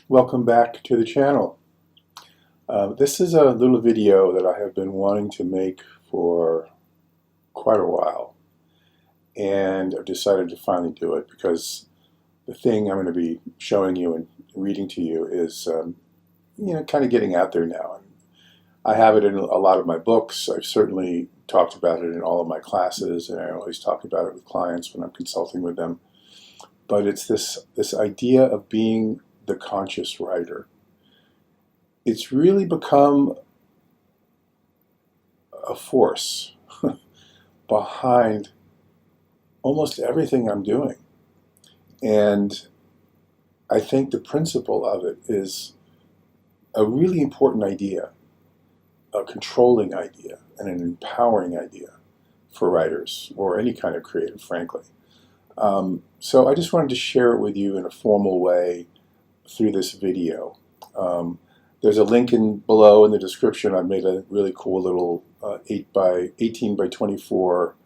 Welcome back to the channel. This is a little video that I have been wanting to make for quite a while, and I've decided to finally do it because the thing I'm going to be showing you and reading to you is kind of getting out there now. And I have it in a lot of my books. I've certainly talked about it in all of my classes, and I always talk about it with clients when I'm consulting with them. But it's this idea of being the conscious writer. It's really become a force behind almost everything I'm doing. And I think the principle of it is a really important idea, a controlling idea, and an empowering idea for writers or any kind of creative, frankly. So I just wanted to share it with you in a formal way through this video. There's a link below in the description. I've made a really cool little 18 by 24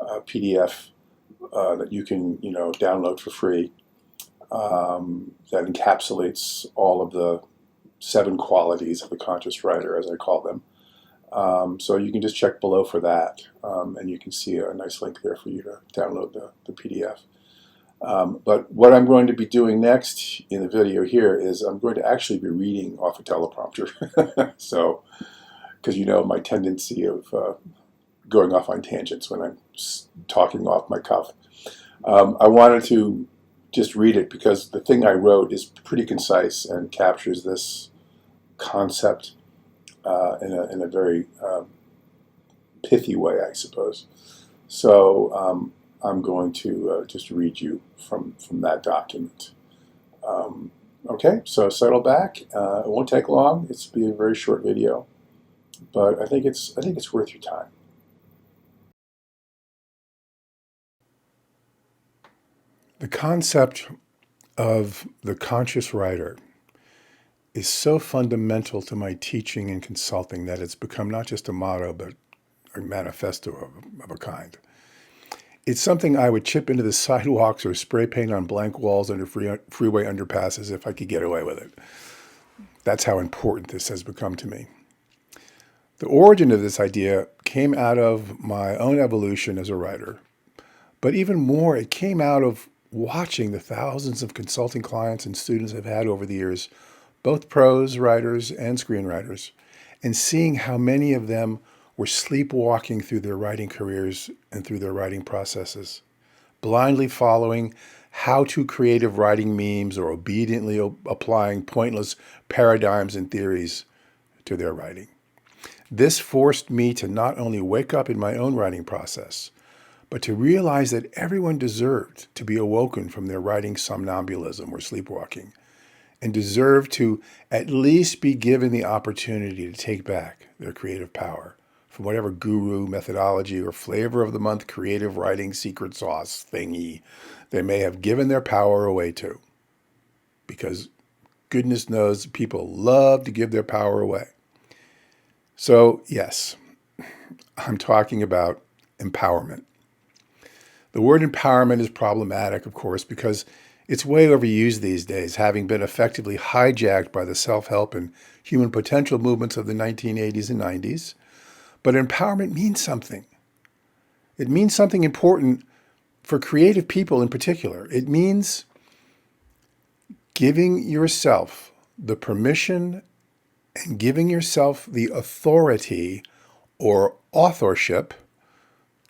PDF that you can download for free, that encapsulates all of the 7 qualities of the conscious writer, as I call them. So you can just check below for that, and you can see a nice link there for you to download the PDF. But what I'm going to be doing next in the video here is I'm going to actually be reading off a teleprompter. So, because my tendency of going off on tangents when I'm talking off my cuff. I wanted to just read it because the thing I wrote is pretty concise and captures this concept in a very pithy way, I suppose. So I'm going to just read you from that document. Okay, so settle back. It won't take long. It's be a very short video, but I think it's worth your time. The concept of the conscious writer is so fundamental to my teaching and consulting that it's become not just a motto, but a manifesto of a kind. It's something I would chip into the sidewalks or spray paint on blank walls under freeway underpasses if I could get away with it. That's how important this has become to me. The origin of this idea came out of my own evolution as a writer, but even more, it came out of watching the thousands of consulting clients and students I've had over the years, both prose writers and screenwriters, and seeing how many of them were sleepwalking through their writing careers and through their writing processes, blindly following how-to creative writing memes or obediently applying pointless paradigms and theories to their writing. This forced me to not only wake up in my own writing process, but to realize that everyone deserved to be awoken from their writing somnambulism or sleepwalking, and deserved to at least be given the opportunity to take back their creative power from whatever guru, methodology, or flavor of the month creative writing secret sauce thingy they may have given their power away to. Because goodness knows people love to give their power away. So yes, I'm talking about empowerment. The word empowerment is problematic, of course, because it's way overused these days, having been effectively hijacked by the self-help and human potential movements of the 1980s and 90s. But empowerment means something. It means something important for creative people in particular. It means giving yourself the permission and giving yourself the authority or authorship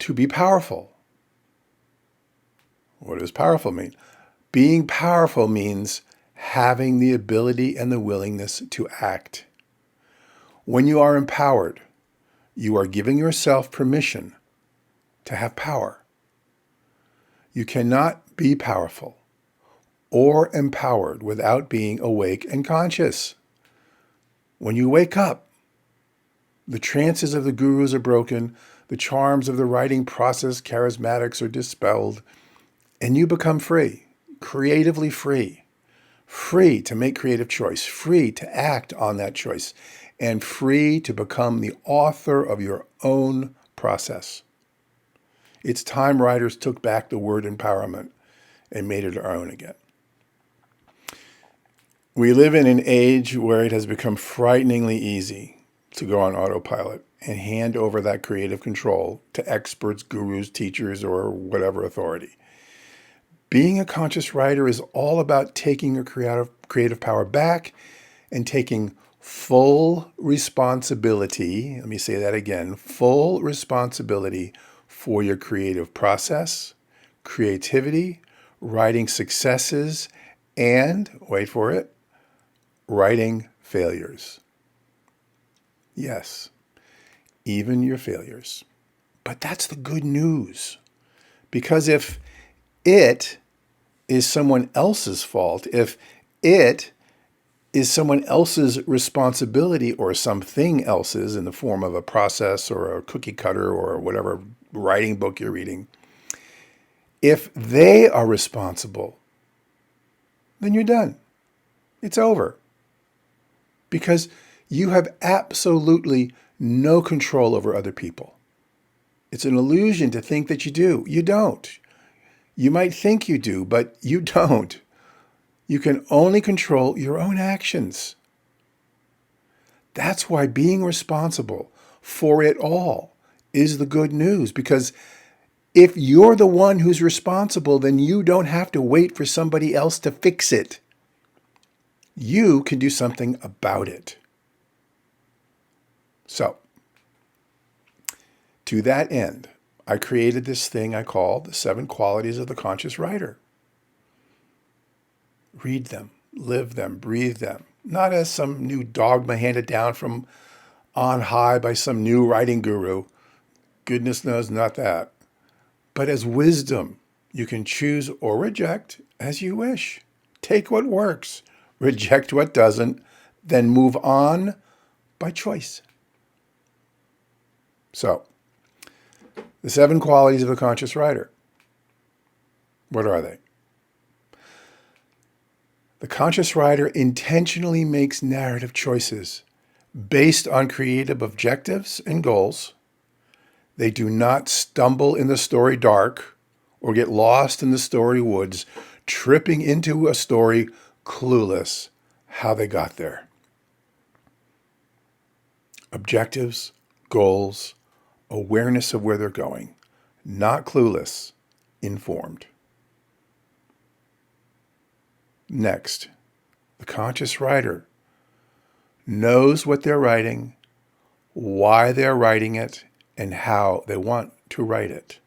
to be powerful. What does powerful mean? Being powerful means having the ability and the willingness to act. When you are empowered, you are giving yourself permission to have power. You cannot be powerful or empowered without being awake and conscious. When you wake up, the trances of the gurus are broken, the charms of the writing process charismatics are dispelled, and you become free, creatively free. Free to make creative choice, free to act on that choice, and free to become the author of your own process. It's time writers took back the word empowerment and made it our own again. We live in an age where it has become frighteningly easy to go on autopilot and hand over that creative control to experts, gurus, teachers, or whatever authority. Being a conscious writer is all about taking your creative power back and taking full responsibility. Let me say that again, full responsibility for your creative process, creativity, writing successes, and, wait for it, writing failures. Yes, even your failures. But that's the good news. Because if it is someone else's fault, if it is someone else's responsibility or something else's in the form of a process or a cookie cutter or whatever writing book you're reading, if they are responsible, then you're done. It's over. Because you have absolutely no control over other people. It's an illusion to think that you do. You don't. You might think you do, but you don't. You can only control your own actions. That's why being responsible for it all is the good news, because if you're the one who's responsible, then you don't have to wait for somebody else to fix it. You can do something about it. So, to that end, I created this thing I call the 7 qualities of the conscious writer. Read them, live them, breathe them, not as some new dogma handed down from on high by some new writing guru. Goodness knows not that. But as wisdom, you can choose or reject as you wish. Take what works, reject what doesn't, then move on by choice. So, the 7 qualities of the conscious writer. What are they? The conscious writer intentionally makes narrative choices based on creative objectives and goals. They do not stumble in the story dark or get lost in the story woods, tripping into a story clueless how they got there. Objectives, goals, awareness of where they're going, not clueless, informed. Next, the conscious writer knows what they're writing, why they're writing it, and how they want to write it.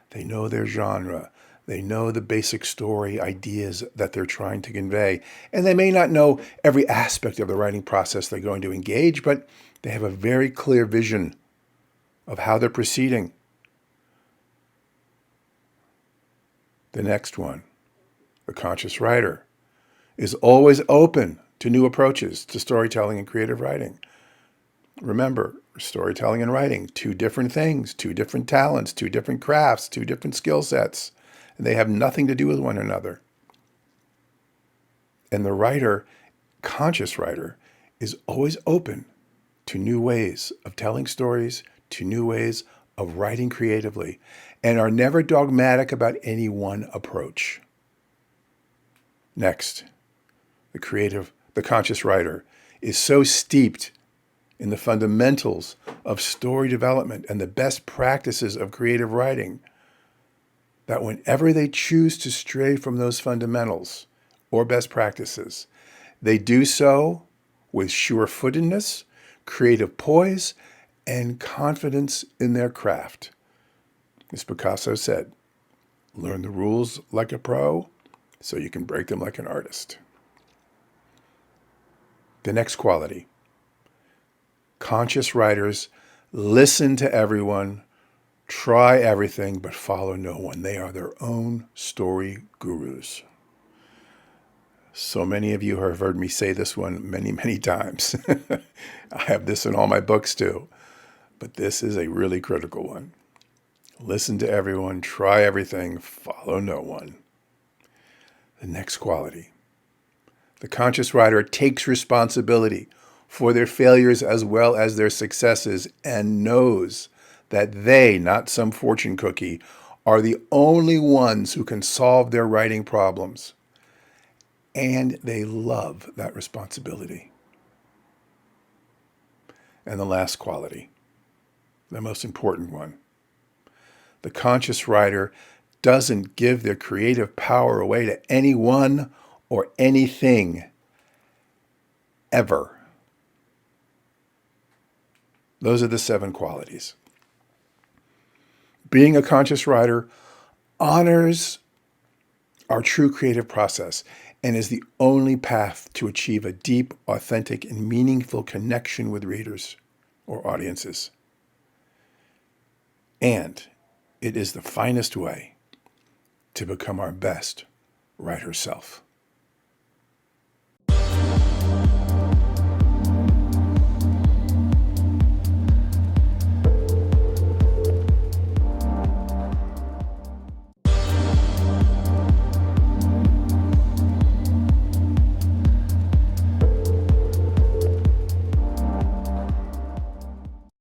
They know their genre. They know the basic story ideas that they're trying to convey. And they may not know every aspect of the writing process they're going to engage, but they have a very clear vision of how they're proceeding. The next one, the conscious writer, is always open to new approaches to storytelling and creative writing. Remember, storytelling and writing, 2 different things, 2 different talents, 2 different crafts, 2 different skill sets, and they have nothing to do with one another. And the writer, conscious writer, is always open to new ways of telling stories, to new ways of writing creatively, and are never dogmatic about any one approach. Next, the conscious writer is so steeped in the fundamentals of story development and the best practices of creative writing that whenever they choose to stray from those fundamentals or best practices, they do so with sure-footedness, creative poise, and confidence in their craft. As Picasso said, learn the rules like a pro so you can break them like an artist. The next quality. Conscious writers listen to everyone, try everything, but follow no one. They are their own story gurus. So many of you have heard me say this one many, many times. I have this in all my books too, but this is a really critical one. Listen to everyone, try everything, follow no one. The next quality. The conscious writer takes responsibility for their failures as well as their successes and knows that they, not some fortune cookie, are the only ones who can solve their writing problems. and they love that responsibility. And the last quality, the most important one, the conscious writer doesn't give their creative power away to anyone or anything, ever. Those are the 7 qualities. Being a conscious writer honors our true creative process and is the only path to achieve a deep, authentic, and meaningful connection with readers or audiences. And it is the finest way to become our best writer self.